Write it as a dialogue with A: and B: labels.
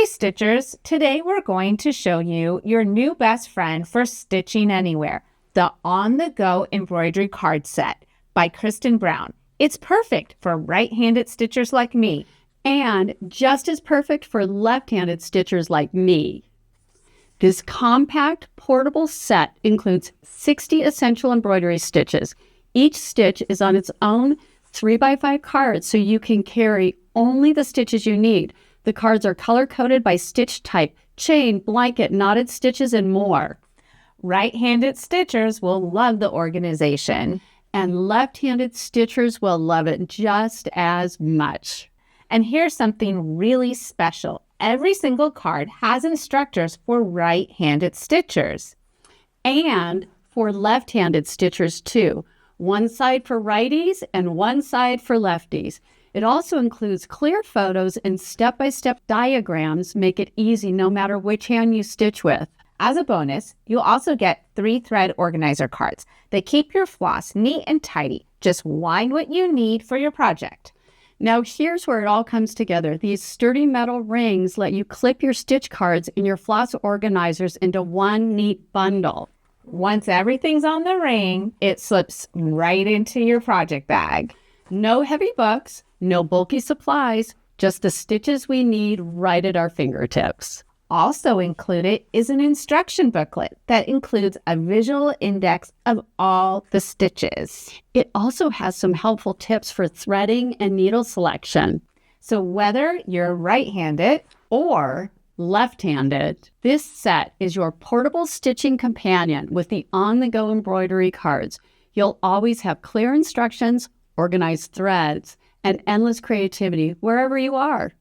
A: Stitchers! Today we're going to show you your new best friend for stitching anywhere, the On-the-Go Embroidery Card Set by Kristen Brown. It's perfect for right-handed stitchers like me,
B: and just as perfect for left-handed stitchers like me. This compact, portable set includes 60 essential embroidery stitches. Each stitch is on its own 3x5 card, so you can carry only the stitches you need. The cards are color-coded by stitch type, chain, blanket, knotted stitches, and more.
A: Right-handed stitchers will love the organization,
B: and left-handed stitchers will love it just as much.
A: And here's something really special. Every single card has instructors for right-handed stitchers.
B: And for left-handed stitchers too. One side for righties and one side for lefties. It also includes clear photos and step-by-step diagrams, make it easy no matter which hand you stitch with.
A: As a bonus, you'll also get 3 thread organizer cards. They keep your floss neat and tidy. Just wind what you need for your project.
B: Now here's where it all comes together. These sturdy metal rings let you clip your stitch cards and your floss organizers into one neat bundle.
A: Once everything's on the ring, it slips right into your project bag.
B: No heavy books, no bulky supplies, just the stitches we need right at our fingertips.
A: Also included is an instruction booklet that includes a visual index of all the stitches.
B: It also has some helpful tips for threading and needle selection.
A: So whether you're right-handed
B: or left-handed, this set is your portable stitching companion with the on-the-go embroidery cards. You'll always have clear instructions, organized threads, and endless creativity wherever you are.